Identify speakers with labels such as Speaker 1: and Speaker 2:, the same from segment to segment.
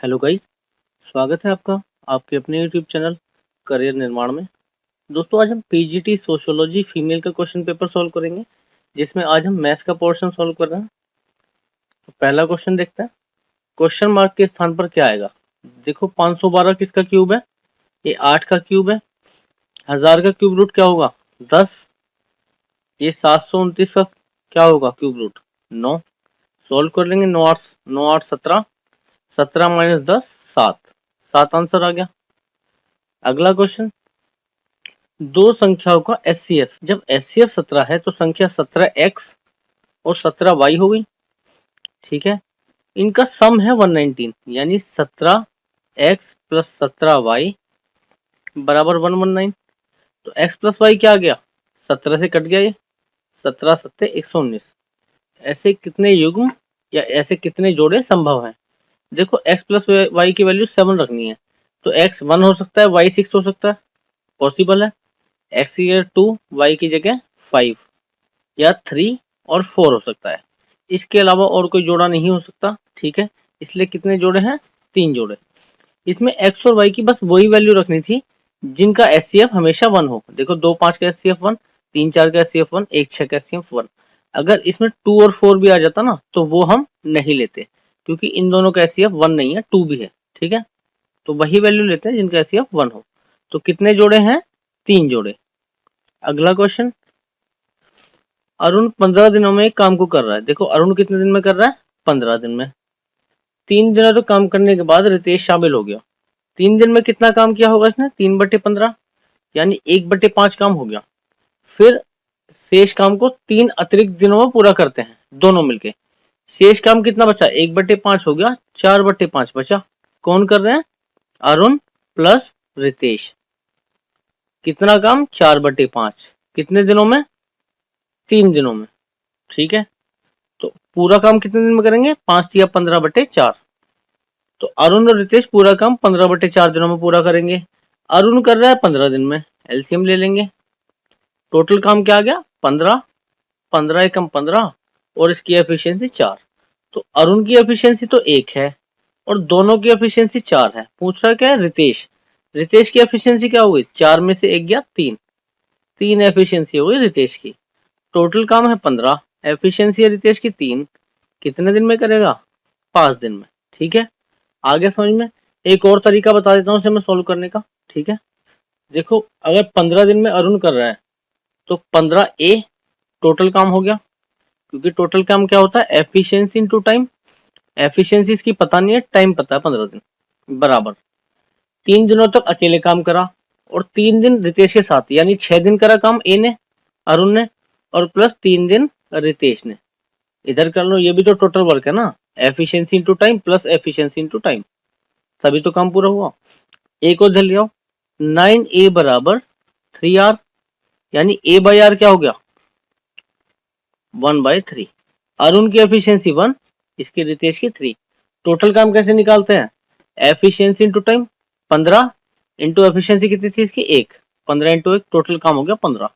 Speaker 1: Hello guys, स्वागत है आपका आपके अपने यूट्यूब चैनल करियर निर्माण में। दोस्तों, आज हम पीजीटी सोशियोलॉजी फीमेल का क्वेश्चन पेपर सॉल्व करेंगे, जिसमें आज हम मैथ्स का पोर्शन सॉल्व कर रहे हैं। तो पहला क्वेश्चन देखते हैं। क्वेश्चन मार्क के स्थान पर क्या आएगा? देखो, 512 किसका क्यूब है? ये 8 का क्यूब है। 1000 का क्यूब रूट क्या होगा? 10। ये 729 का क्या होगा क्यूब रूट? 9। सॉल्व कर लेंगे। 9 8 9 8 17, 17 माइनस 10 7, 7 आंसर आ गया। अगला क्वेश्चन, दो संख्याओं का एचसीएफ। जब एचसीएफ 17 है तो संख्या 17x और 17y हो गई। ठीक है, इनका सम है 119, यानी 17x प्लस 17y बराबर 119। तो x प्लस वाई क्या आ गया? 17 से कट गया ये, 17 सत्ते 119। ऐसे कितने युग्म या ऐसे कितने जोड़े संभव हैं? देखो, x प्लस वाई की वैल्यू 7 रखनी है, तो x 1 हो सकता है, y 6 हो सकता है, पॉसिबल है। x की जगह 2, y की जगह 5 या 3 और 4 हो सकता है। इसके अलावा और कोई जोड़ा नहीं हो सकता। ठीक है, इसलिए कितने जोड़े हैं? 3 जोड़े। इसमें x और y की बस वही वैल्यू रखनी थी जिनका एचसीएफ हमेशा 1 हो। देखो, 2 5 का एचसीएफ 1, 3 4 का एचसीएफ 1, 1 6 का एचसीएफ 1। अगर इसमें 2 और 4 भी आ जाता ना तो वो हम नहीं लेते, क्योंकि इन दोनों का एचसीएफ 1 नहीं है, 2 भी है। ठीक है, तो वही वैल्यू लेते हैं जिनका एचसीएफ 1 हो। तो कितने जोड़े हैं? 3 जोड़े। अगला क्वेश्चन, अरुण 15 दिनों में एक काम को कर रहा है। देखो, अरुण कितने दिन में कर रहा है? 15 दिन में। 3 दिनों तक काम करने के बाद रितेश शामिल हो गया। 3 दिन में कितना काम किया होगा इसने? 3/15, यानी 1/5 काम हो गया। फिर शेष काम को 3 अतिरिक्त दिनों में पूरा करते हैं दोनों मिलके। शेष काम कितना बचा? 1/5 हो गया, 4/5 बचा। कौन कर रहे हैं? अरुण प्लस रितेश। कितना काम? 4/5। कितने दिनों में? 3 दिनों में। ठीक है, तो पूरा काम कितने दिन में करेंगे? 5 या 15/4। तो अरुण और रितेश पूरा काम 15/4 दिनों में पूरा करेंगे। अरुण कर रहा है 15 दिन में, एलसीएम ले लेंगे। टोटल काम क्या आ गया? 15, 15 एकम 15 और इसकी एफिशिएंसी 4। तो अरुण की एफिशिएंसी तो 1 है और दोनों की एफिशिएंसी 4 है। पूछ रहा क्या है? रितेश। रितेश की एफिशिएंसी क्या हो गई? 4 में से 1 गया 3, 3 एफिशिएंसी हो गई रितेश की। टोटल काम है 15, एफिशिएंसी है रितेश की 3। कितने दिन में करेगा? 5 दिन में। ठीक है, आगे समझ में। एक और तरीका बता देता हूँ इसे मैं सोल्व करने का। ठीक है, देखो, अगर 15 दिन में अरुण कर रहा है तो 15 टोटल काम हो गया, क्योंकि टोटल काम क्या होता है? Efficiency into time. एफिशिएंसी इसकी पता नहीं है, टाइम पता है 15 दिन बराबर। 3 दिनों तक अकेले काम करा और 3 दिन रितेश के साथ, यानी 6 दिन करा काम ए ने, अरुण ने, और प्लस 3 दिन रितेश ने। इधर कर लो, ये भी तो टोटल वर्क है ना। Efficiency into time plus efficiency into time, तभी तो काम पूरा हुआ। ए को इधर ले आओ। 9a बराबर 3r, यानी a बाई आर क्या हो गया? 1/3। अरुण की एफिशिएंसी 1, इसकी रितेश की 3। टोटल काम कैसे निकालते हैं? Efficiency into time, 15 into efficiency कितनी थी इसकी? 1, 15 इंटू 1, टोटल काम हो गया 15।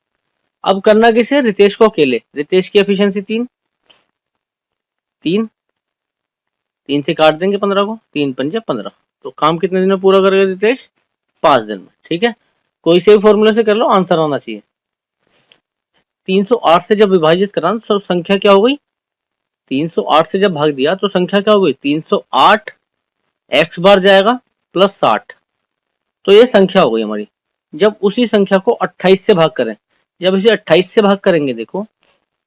Speaker 1: अब करना किसे? रितेश को अकेले। रितेश की एफिशिएंसी 3, 3 3 से काट देंगे 15 को, 3 पंजे 15। तो काम कितने दिन में पूरा करेगा रितेश? 5 दिन में। ठीक है, कोई से भी फॉर्मूले से कर लो, आंसर आना चाहिए। 308 से जब विभाजित करा तो संख्या क्या हो गई? 308 से जब भाग दिया तो संख्या क्या हो गई? 308 x बार जाएगा प्लस 60, तो ये संख्या हो गई हमारी। जब उसी संख्या को 28 से भाग करें, जब इसे 28 से भाग करेंगे, देखो,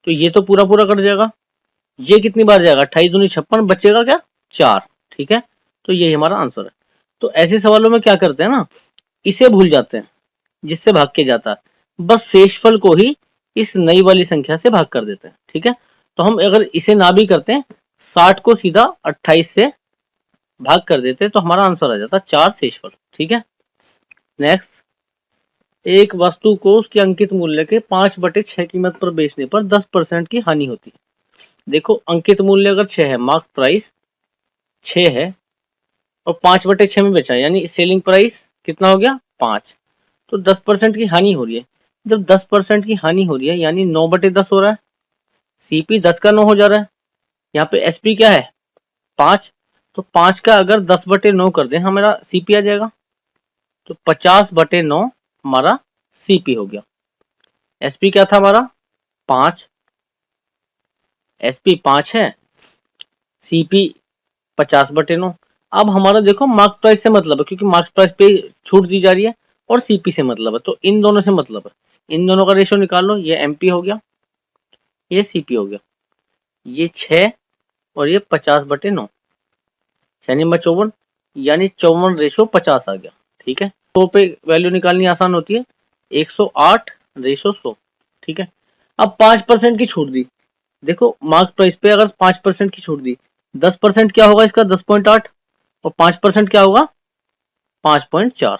Speaker 1: तो ये तो पूरा पूरा कट जाएगा। ये कितनी बार जाएगा? 28 दूनी 56, बचेगा क्या? 4। ठीक है, तो ये हमारा आंसर है। तो ऐसे सवालों में क्या करते हैं ना, इसे भूल जाते हैं जिससे भाग के जाता है, बस शेषफल को ही इस नई वाली संख्या से भाग कर देते हैं। ठीक है, तो हम अगर इसे ना भी करते हैं, 60 को सीधा 28 से भाग कर देते तो हमारा आंसर आ जाता 4 शेषफल। ठीक है, नेक्स्ट, एक वस्तु को उसके अंकित मूल्य के 5/6 कीमत पर बेचने पर 10% की हानि होती है। देखो, अंकित मूल्य अगर 6 है, मार्क प्राइस 6 है और 5/6 में बेचा, यानी सेलिंग प्राइस कितना हो गया? 5। तो 10% की हानि हो रही है। जब 10% की हानि हो रही है, यानी 9/10 हो रहा है। सीपी 10 का 9 हो जा रहा है। यहाँ पे एसपी क्या है? 5। तो 5 का अगर 10/9 कर दें हमारा सीपी आ जाएगा। तो 50/9 हमारा सीपी हो गया। एसपी क्या था हमारा 5, एसपी 5 है, सीपी 50/9। अब हमारा देखो मार्क प्राइस से मतलब है, क्योंकि मार्क प्राइस पे छूट दी जा रही है और सीपी से मतलब है, तो इन दोनों से मतलब है। इन दोनों का रेशियो निकाल लो, ये एमपी हो गया, ये सीपी हो गया, ये 6 और ये 50/9, 6×9 = 54, यानी 54/50 आ गया। ठीक है, 100 पे वैल्यू निकालनी आसान होती है, 108/100। ठीक है, अब 5% की छूट दी। देखो मार्क प्राइस पे अगर 5% की छूट दी, 10% क्या होगा इसका 10.8, और 5% क्या होगा 5.4।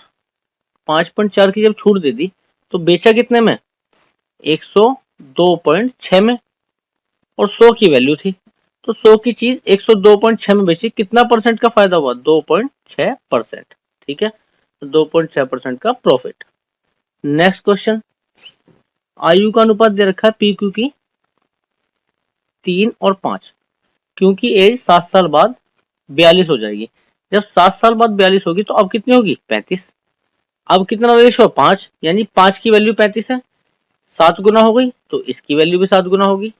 Speaker 1: 5.4 की जब छूट दे दी तो बेचा कितने में 102.6 में, और 100 की वैल्यू थी, तो 100 की चीज 102.6 में बेची, कितना परसेंट का फायदा हुआ 2.6%। ठीक है, तो 2.6% का प्रॉफिट। नेक्स्ट क्वेश्चन, आयु का अनुपात दे रखा है पी क्यू की 3 और 5, क्योंकि एज 7 साल बाद 42 हो जाएगी। जब 7 साल बाद 42 होगी तो अब कितनी होगी 35। अब कितना रेशो 5, यानी 5 की वैल्यू 35 है, 7 गुना हो गई तो इसकी वैल्यू भी 7 गुना होगी,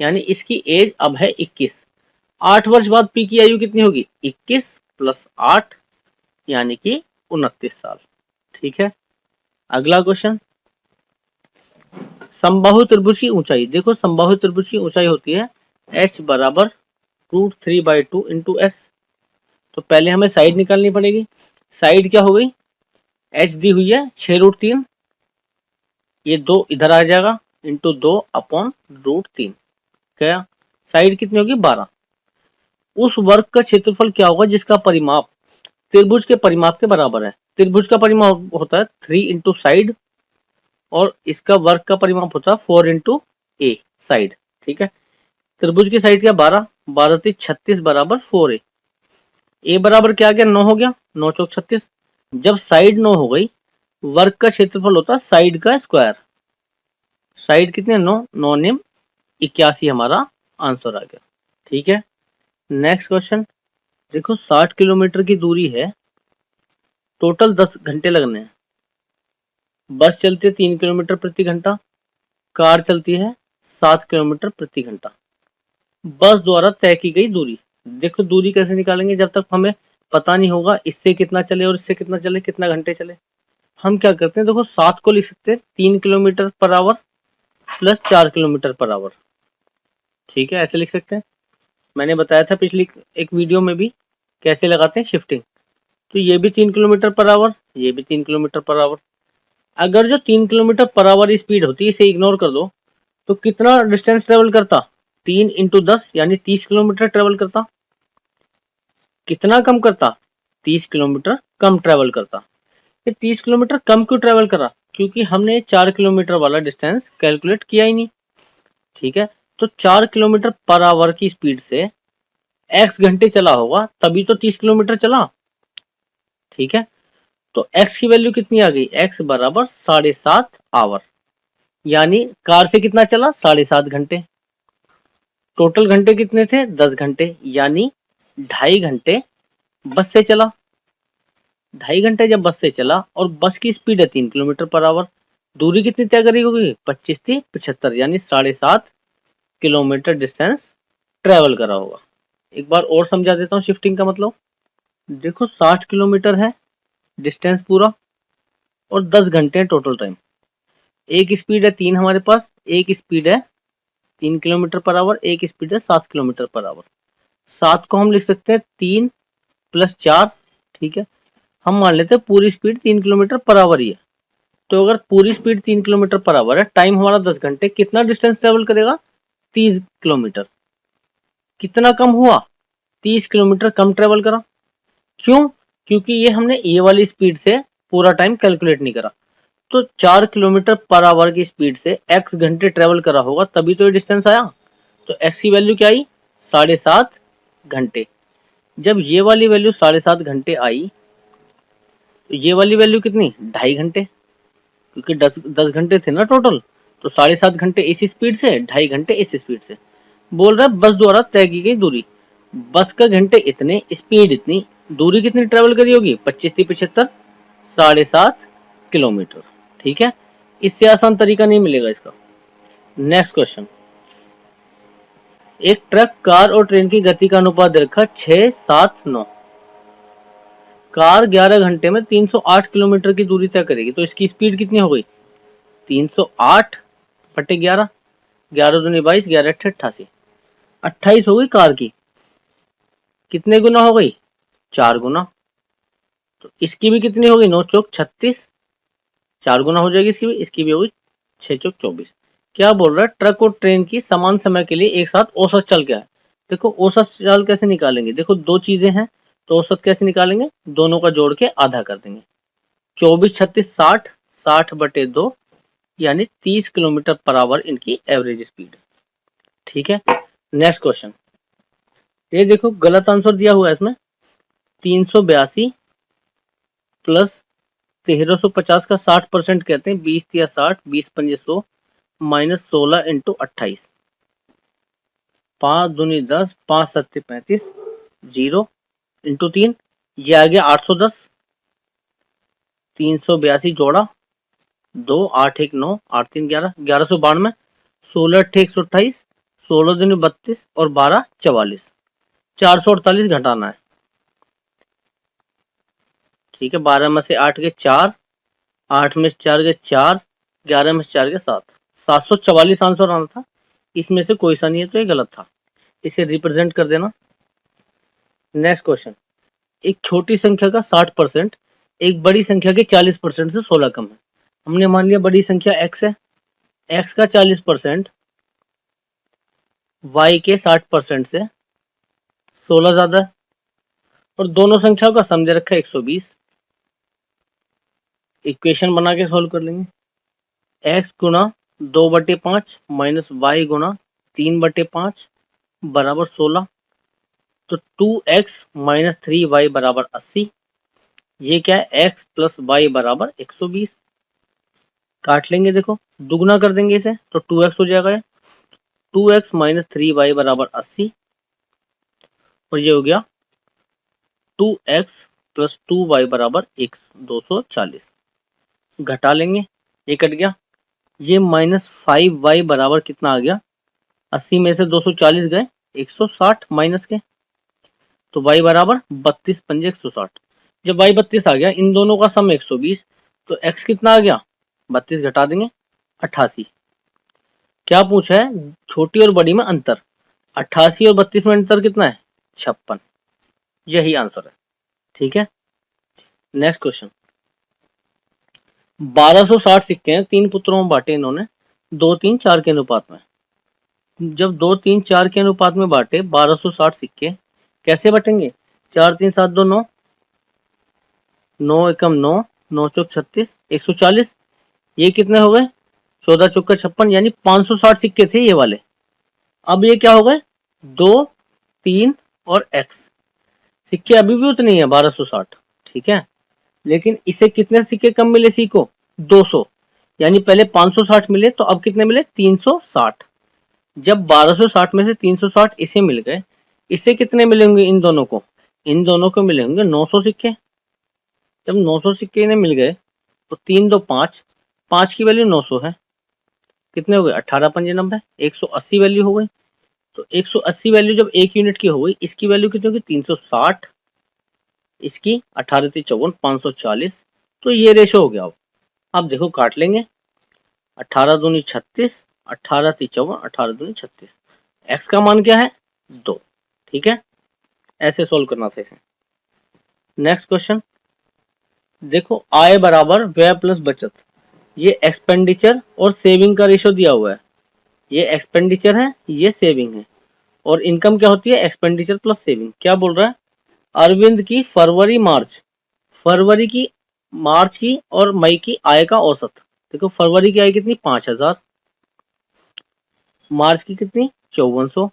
Speaker 1: यानी इसकी एज अब है 21। 8 वर्ष बाद पी की आयु कितनी होगी 21 + 8, यानी कि 29 साल। ठीक है, अगला क्वेश्चन, समबाहु त्रिभुज की ऊंचाई। देखो समबाहु त्रिभुज की ऊंचाई होती है h = √3/2 × s। तो पहले हमें साइड निकालनी पड़ेगी। साइड क्या हो गई, h दी हुई है 6√3, ये 2 इधर आ जाएगा, इंटू 2/√3। क्या साइड कितनी होगी 12। उस वर्ग का क्षेत्रफल क्या होगा जिसका परिमाप त्रिभुज के परिमाप के बराबर है। त्रिभुज का परिमाप होता है 3 इंटू साइड, और इसका वर्ग का परिमाप होता है 4 इंटू ए साइड। ठीक है, त्रिभुज की साइड क्या 12, 12 × 36 = 4a। ए बराबर क्या आ गया 9 हो गया, 9 × 36। जब साइड 9 हो गई, वर्ग का क्षेत्रफल होता है साइड का स्क्वायर। साइड कितने 9, 9 × 81 हमारा आंसर आ गया। ठीक है, नेक्स्ट क्वेश्चन, देखो 60 किलोमीटर की दूरी है, टोटल 10 घंटे लगने हैं। बस चलती है 3 किलोमीटर प्रति घंटा, कार चलती है 7 किलोमीटर प्रति घंटा। बस द्वारा तय की गई दूरी। देखो दूरी कैसे निकालेंगे, जब तक हमें पता नहीं होगा इससे कितना चले और इससे कितना चले, कितना घंटे चले। हम क्या करते हैं, देखो 7 को लिख सकते हैं 3 kilometre per hour + 4 kilometre per hour. ठीक है, ऐसे लिख सकते हैं। मैंने बताया था पिछली एक वीडियो में भी कैसे लगाते हैं शिफ्टिंग। तो ये भी 3 किलोमीटर पर आवर, ये भी 3 किलोमीटर पर आवर। अगर जो 3 किलोमीटर पर आवर स्पीड होती है इसे इग्नोर कर दो, तो कितना डिस्टेंस ट्रेवल करता 3 × 10, यानी 30 किलोमीटर ट्रेवल करता। कितना कम करता 30 किलोमीटर कम ट्रेवल करता। ये 30 किलोमीटर कम क्यों ट्रेवल करा, क्योंकि हमने 4 किलोमीटर वाला डिस्टेंस कैलकुलेट किया ही नहीं। ठीक है, तो 4 किलोमीटर पर आवर की स्पीड से x घंटे चला होगा, तभी तो 30 किलोमीटर चला। ठीक है, तो x की वैल्यू कितनी आ गई, x = 7.5 आवर, यानी कार से कितना चला 7.5 घंटे। टोटल घंटे कितने थे 10 घंटे, यानी 2.5 घंटे बस से चला। 2.5 घंटे जब बस से चला और बस की स्पीड है 3 किलोमीटर पर आवर, दूरी कितनी तय करी होगी 25 × 75, यानी 7.5 किलोमीटर डिस्टेंस ट्रेवल करा होगा। एक बार और समझा देता हूँ शिफ्टिंग का मतलब। देखो 60 किलोमीटर है डिस्टेंस पूरा, और 10 घंटे हैं टोटल टाइम। एक स्पीड है 3 हमारे पास, एक स्पीड है 3 किलोमीटर पर आवर, एक स्पीड है 7 किलोमीटर पर आवर। 7 को हम लिख सकते हैं 3 + 4। ठीक है, हम मान लेते हैं पूरी स्पीड 3 किलोमीटर पर आवर ही है। तो अगर पूरी स्पीड 3 किलोमीटर पर आवर है, टाइम हमारा 10 घंटे, कितना डिस्टेंस ट्रेवल करेगा 30 किलोमीटर। कितना कम हुआ 30 किलोमीटर कम ट्रेवल करा। क्यों, क्योंकि ये हमने ये वाली स्पीड से पूरा टाइम कैलकुलेट नहीं करा। तो 4 किलोमीटर पर आवर की स्पीड से x घंटे ट्रेवल करा होगा, तभी तो ये डिस्टेंस आया। तो x की वैल्यू क्या आई 7.5 घंटे। जब ये वाली वैल्यू 7.5 घंटे आई, तो ये वाली वैल्यू कितनी 2.5 घंटे, क्योंकि 10 घंटे थे ना टोटल। तो 7.5 घंटे इस स्पीड से, 2.5 घंटे इस स्पीड से। बोल रहा है बस द्वारा तय की गई दूरी। बस का घंटे इतने, स्पीड इतनी, दूरी कितनी ट्रेवल करी होगी 25 थी 75, 7.5 किलोमीटर। ठीक है, इससे आसान तरीका नहीं मिलेगा इसका। नेक्स्ट क्वेश्चन, एक ट्रक, कार और ट्रेन की गति का अनुपात दे रखा 6, 7, 9। कार 11 घंटे में 308 किलोमीटर की दूरी तय करेगी, तो इसकी स्पीड कितनी हो गई 308 बटे 11, 11 दूनी 22, 11 अट्ठे 88, 28 हो गई कार की। कितने गुना हो गई 4 गुना। तो इसकी भी कितनी हो गई 9 चौक 36, 4 गुना हो जाएगी इसकी भी होगी 6 चौक 24। क्या बोल रहा है, ट्रक और ट्रेन की समान समय के लिए एक साथ औसत चल क्या है। देखो औसत चाल कैसे निकालेंगे, देखो दो चीजें हैं तो औसत कैसे निकालेंगे, दोनों का जोड़ के आधा कर देंगे। 24 36 60, 60 बटे 2 यानी 30 किलोमीटर पर आवर इनकी एवरेज स्पीड। ठीक है, नेक्स्ट क्वेश्चन, ये देखो गलत आंसर दिया हुआ है इसमें, 382 प्लस 1350 का 60% कहते हैं, 20 या 60, 20 पंजे 100 माइनस 16 इंटू 28, 5 दूनी 10, 5 सत्ते 35, 0 इंटू 3, ये आ गया 810, 382 जोड़ा 2, 8 1 9, 8 3 11, 1192, 16 अट्ठे 128, 16 दूनी 32 और 12 44, 448 घटाना है। ठीक है, 12 में से 8 के 4, 8 में से 4 के 4, 11 में से 4 के 7, 744 आंसर आना था। इसमें से कोई सा नहीं है तो ये गलत था, इसे रिप्रेजेंट कर देना। नेक्स्ट क्वेश्चन, एक छोटी संख्या का 60% एक बड़ी संख्या के 40% से 16 कम है। हमने मान लिया बड़ी संख्या x है, x का 40% y के 60% से 16 ज्यादा है, और दोनों संख्याओं का सम दे रखा है 120। इक्वेशन बना के सोल्व कर लेंगे, x गुना 2/5 माइनस वाई गुना 3/5 बराबर 16, तो 2x माइनस 3y बराबर 80। ये क्या है, x प्लस वाई बराबर 120। काट लेंगे, देखो दुगना कर देंगे इसे तो 2x हो जाएगा, 2x माइनस 3y बराबर 80, और ये हो गया 2x प्लस 2y बराबर 240। घटा लेंगे, ये कट गया, ये माइनस 5y बराबर कितना आ गया, 80 में से 240 गए 160 माइनस के, तो y बराबर 32 पंजे 160। जब y 32 आ गया, इन दोनों का सम 120, तो x कितना आ गया 32 घटा देंगे 88। क्या पूछा है, छोटी और बड़ी में अंतर, 88 और 32 में अंतर कितना है 56, यही आंसर है। ठीक है, नेक्स्ट क्वेश्चन, 1260 सिक्के हैं, 3 पुत्रों में बांटे इन्होंने 2 3 4 के अनुपात में। जब 2 3 4 के अनुपात में बांटे 1260 सिक्के, कैसे बटेंगे, 4 3 7 2 9, 9 एकम 9, 9 चौक 36, 140, ये कितने हो गए 14 चौका 56, यानी 560 सिक्के थे ये वाले। अब ये क्या हो गए 2 3 और x, सिक्के अभी भी उतने ही है 1260। ठीक है, लेकिन इसे कितने सिक्के कम मिले सी को 200, यानी पहले 560 मिले तो अब कितने मिले 360। जब 1260 में से 360 इसे मिल गए, इसे कितने मिलेंगे इन दोनों को, इन दोनों को मिले होंगे 900 सिक्के। जब 900 सिक्के इन्हें मिल गए तो 3 2 5, 5 की वैल्यू 900 है, कितने हो गए 18 पंजे 90, 180 वैल्यू हो गई। तो 180 वैल्यू जब 1 यूनिट की हो गई, इसकी वैल्यू कितनी होगी 360, इसकी 18 3 54 540, तो ये रेशो हो गया। अब देखो काट लेंगे, 18 दूनी 36, 18 3 54, 18 दूनी 36, x का मान क्या है 2। ठीक है, ऐसे सोल्व करना था इसे। नेक्स्ट क्वेश्चन, देखो आय बराबर व्यय प्लस बचत, ये एक्सपेंडिचर और सेविंग का रेशो दिया हुआ है, ये एक्सपेंडिचर है ये सेविंग है, और इनकम क्या होती है एक्सपेंडिचर प्लस सेविंग। क्या बोल रहा है, अरविंद की फरवरी की मार्च की और मई की आय का औसत। देखो फरवरी की आय कितनी 5000, मार्च की कितनी 5400,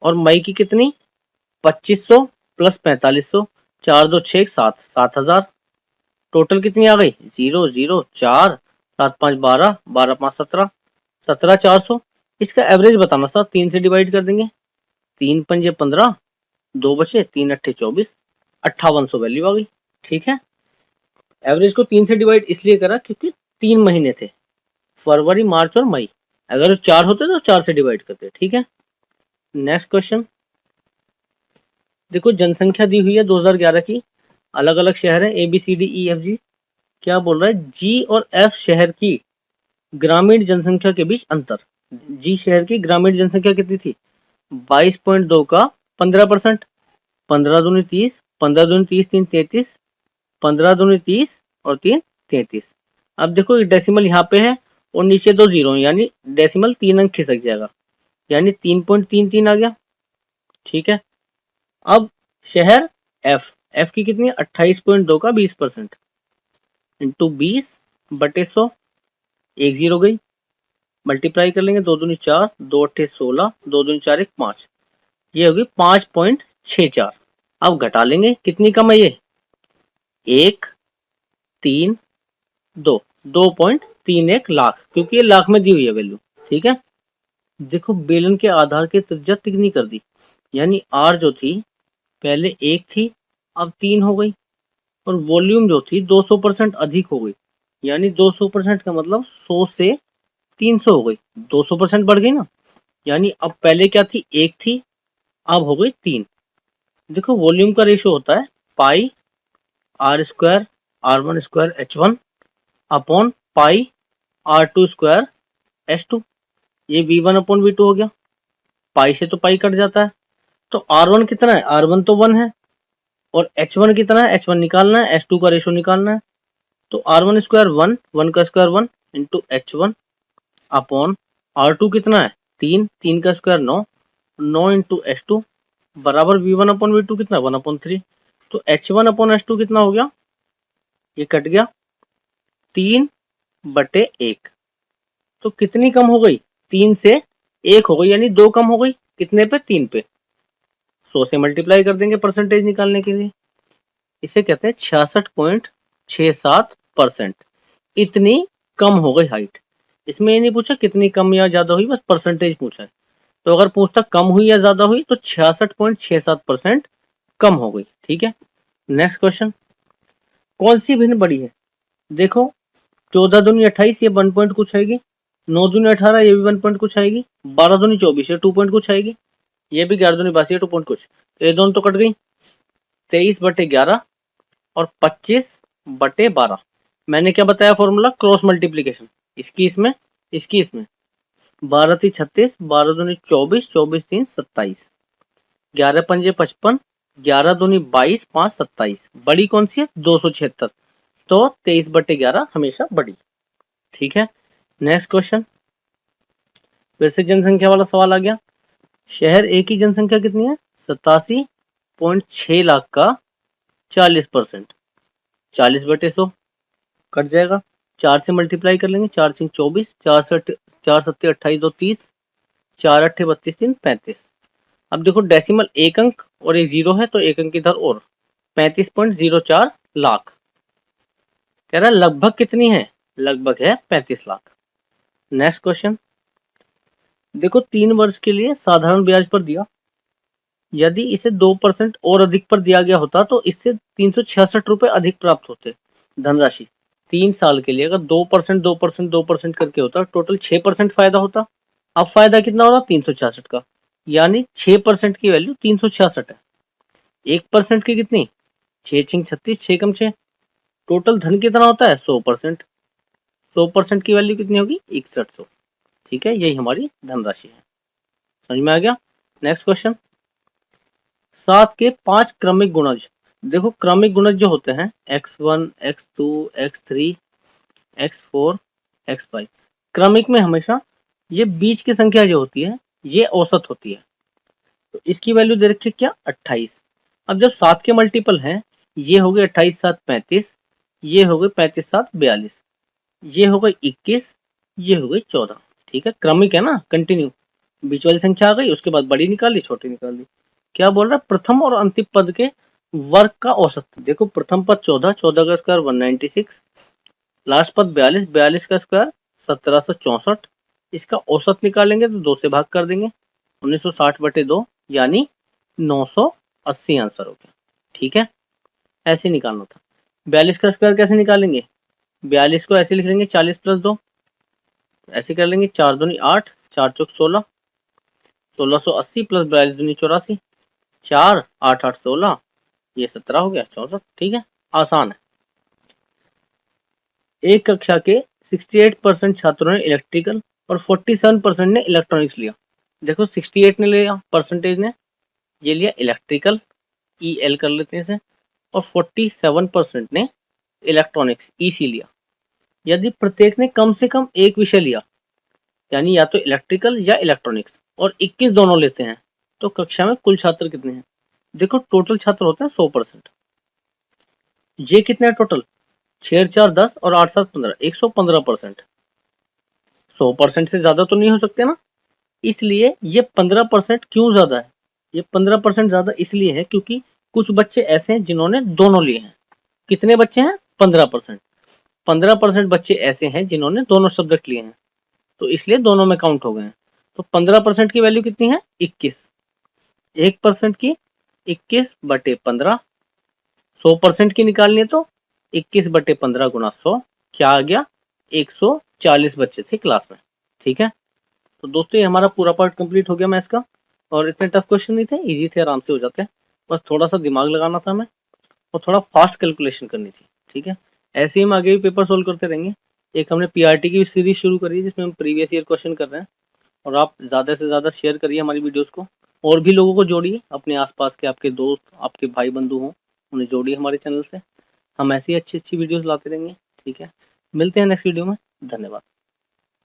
Speaker 1: और मई की कितनी 2500 प्लस 4500, 4 2 6 7, 7000। टोटल कितनी आ गई 0 0 4, 7 5 12, 12 5 17, 17 400। इसका एवरेज बताना था, 3 से डिवाइड कर देंगे, 3 पंजे 15, 2 बचे, 3 अट्ठे 24, 5800 वैल्यू आ गई। ठीक है, एवरेज को 3 से डिवाइड इसलिए करा क्योंकि 3 महीने थे, फरवरी, मार्च और मई। अगर 4 होते तो 4 से डिवाइड करते। ठीक है, नेक्स्ट क्वेश्चन देखो, जनसंख्या दी हुई है 2011 की, अलग अलग शहर है A B C D E F G. क्या बोल रहा है, जी और एफ शहर की ग्रामीण जनसंख्या के बीच अंतर। जी शहर की ग्रामीण जनसंख्या कितनी थी, 22.2 का 15%, 15 दूनी 30, 15 दूनी 30, 3 33, 15 दूनी 30 और 3 33। अब देखो डेसिमल यहाँ पे है और नीचे 2 जीरो, यानी डेसिमल 3 अंक खिसक जाएगा, यानी 3.33 आ गया। ठीक है, अब शहर एफ, एफ की कितनी है, 28.2 का 20% इंटू 20/100, एक जीरो गई, मल्टीप्लाई कर लेंगे, 2 दूनी 4, 2 अट्ठे 16, 2 दूनी 4 1 5, ये होगी 5.64। अब घटा लेंगे, कितनी कम है ये, 1 3 2, 2.31 लाख, क्योंकि ये लाख में दी हुई है वैल्यू। ठीक है, देखो बेलन के आधार की त्रिज्या तिगनी कर दी, यानी आर जो थी पहले 1 थी अब 3 हो गई, और वॉल्यूम जो थी 200% अधिक हो गई, यानी 200% का मतलब 100 से 300 हो गई, 200% बढ़ गई ना। यानी अब पहले क्या थी, 1 थी, अब हो गई 3। देखो वॉल्यूम का रेशो होता है pi r square R1 square H1 upon pi R2 square H2। ये V1 अपॉन V2 हो गया, पाई से तो पाई कट जाता है, तो R1 कितना है, R1 तो 1 है, और H1 कितना है, H1 निकालना है, H2 का रेशो निकालना है। तो R1 स्क्वायर 1, 1 का square 1 into H1 upon R2 कितना है 3, 3 का स्क्वायर 9, 9 इंटू H2 बराबर V1 अपॉन V2 कितना 1/3। तो H1 अपॉन H2 कितना हो गया, ये कट गया 3/1। तो कितनी कम हो गई, 3 से 1 हो गई, यानी 2 कम हो गई, कितने पे, 3 पे। 100 से मल्टीप्लाई कर देंगे परसेंटेज निकालने के लिए, इसे कहते हैं 66.67%। इतनी कम हो गई हाइट। इसमें ये नहीं पूछा कितनी कम या ज्यादा हुई, बस परसेंटेज पूछा है। तो अगर पूछता कम हुई या ज्यादा हुई तो 66.67% कम हो गई। ठीक है, नेक्स्ट क्वेश्चन, कौन सी भिन्न बड़ी है। देखो 14 दूनी 28, ये 1 पॉइंट कुछ आएगी, 9 दूनी 18, ये भी 1 पॉइंट कुछ आएगी, 12 दूनी 24, ये 2 पॉइंट कुछ आएगी, ये भी 11 दूनी 82, 2 पॉइंट कुछ, ये दोनों तो कट गई। 23/11 और 25/12। मैंने क्या बताया फॉर्मूला, क्रॉस मल्टीप्लीकेशन, इसकी इसमें, इसकी इसमें, 12 3 36, 12 दूनी 24, 24 3 27, 11 पंजे 55, 11 दूनी 22, 5 27। बड़ी कौन सी है, 276, तो 23/11 हमेशा बड़ी। ठीक है, नेक्स्ट क्वेश्चन, फिर से जनसंख्या वाला सवाल आ गया। शहर ए की जनसंख्या कितनी है, 87.6 लाख का 40%, 40/100 कट जाएगा, 4 से मल्टीप्लाई कर लेंगे, 4 सिंह 24, 4 सत्ते 28, 2 30, 4 अट्ठे 32, 3 35। अब देखो डेसिमल एक अंक और एक जीरो है, तो एक अंक इधर और, 35.04 लाख। कह रहा है लगभग कितनी है, लगभग है 35 लाख। नेक्स्ट क्वेश्चन, देखो 3 वर्ष के लिए साधारण ब्याज पर दिया, यदि इसे 2% और अधिक पर दिया गया होता तो इससे 366 रुपए अधिक प्राप्त होते धनराशि। 3 साल के लिए अगर 2% 2% 2% करके होता, टोटल 6% फायदा होता। अब फायदा कितना हो रहा, 366 का, यानी 6% की वैल्यू 366 है। 1% की कितनी, 6 36, 6 कम 6, टोटल धन कितना होता है 100%। 100% की वैल्यू कितनी होगी, 6100। ठीक है, यही हमारी धनराशि है। समझ में आ गया। नेक्स्ट क्वेश्चन, 7 के 5 क्रमिक गुणज। देखो क्रमिक गुणज जो होते हैं x1 x2 x3 x4 x5, क्रमिक में हमेशा ये बीच की संख्या जो होती है ये औसत होती है। तो इसकी वैल्यू दे रखी है क्या, 28। अब जब 7 के मल्टीपल हैं, ये हो गए 28 7 35, ये हो गए 35 7 42, ये हो गई 21, ये हो गई 14। ठीक है, क्रमिक है ना, कंटिन्यू, बीच वाली संख्या आ गई, उसके बाद बड़ी निकाल ली, छोटी निकाल दी। क्या बोल रहा है, प्रथम और अंतिम पद के वर्ग का औसत। देखो प्रथम पद 14, 14 का स्क्वायर 196, लास्ट पद 42, 42 का स्क्वायर 1764। इसका औसत निकालेंगे तो 2 से भाग कर देंगे, 1960/2, यानी 980 आंसर हो गया। ठीक है, ऐसे निकालना था। 42 का स्क्वायर कैसे निकालेंगे? 42 को ऐसे लिख लेंगे 40 + 2, ऐसे कर लेंगे 4 दूनी 8, 4 चौक 16, 1680 + 42 दूनी 84, 4 8 8 16, ये 17 हो गया 64। ठीक है, आसान है। एक कक्षा के 68% छात्रों ने इलेक्ट्रिकल और 47% ने इलेक्ट्रॉनिक्स लिया। देखो 68 ने लिया परसेंटेज ने, ये लिया इलेक्ट्रिकल, EL कर लेते हैं इसे, और 47% ने इलेक्ट्रॉनिक्स, EC लिया। यदि प्रत्येक ने कम से कम एक विषय लिया, यानी या तो इलेक्ट्रिकल या इलेक्ट्रॉनिक्स, और 21 दोनों लेते हैं, तो कक्षा में कुल छात्र कितने हैं? देखो टोटल छात्र होते हैं 100%। ये कितने टोटल? 6 4 10 और 8 7 15, 115%। 100% से ज्यादा तो नहीं हो सकते ना, इसलिए ये 15% क्यों ज्यादा है? ये 15% ज्यादा इसलिए है क्योंकि कुछ बच्चे ऐसे हैं जिन्होंने दोनों लिए हैं। कितने बच्चे हैं? 15%। 15% बच्चे ऐसे हैं जिन्होंने दोनों सब्जेक्ट लिए हैं, तो इसलिए दोनों में काउंट हो गए हैं। तो 15% की वैल्यू कितनी है? 21। 1% की 21/15, 100% की निकालनी है तो 21/15 × 100, क्या आ गया? 140 बच्चे थे क्लास में। ठीक है, तो दोस्तों ये हमारा पूरा पार्ट कंप्लीट हो गया मैथ्स का, और इतने टफ क्वेश्चन नहीं थे, इजी थे, आराम से हो जाते हैं। बस थोड़ा सा दिमाग लगाना था हमें, और थोड़ा फास्ट कैलकुलेशन करनी थी। ठीक है, ऐसे ही हम आगे भी पेपर सोल्व करते रहेंगे। एक हमने PRT की सीरीज शुरू करी है जिसमें हम प्रीवियस ईयर क्वेश्चन कर रहे हैं, और आप ज़्यादा से ज़्यादा शेयर करिए हमारी वीडियोस को, और भी लोगों को जोड़िए, अपने आसपास के आपके दोस्त, आपके भाई बंधु हों, उन्हें जोड़िए हमारे चैनल से। हम ऐसी अच्छी अच्छी वीडियोस लाते रहेंगे। ठीक है, मिलते हैं नेक्स्ट वीडियो में। धन्यवाद।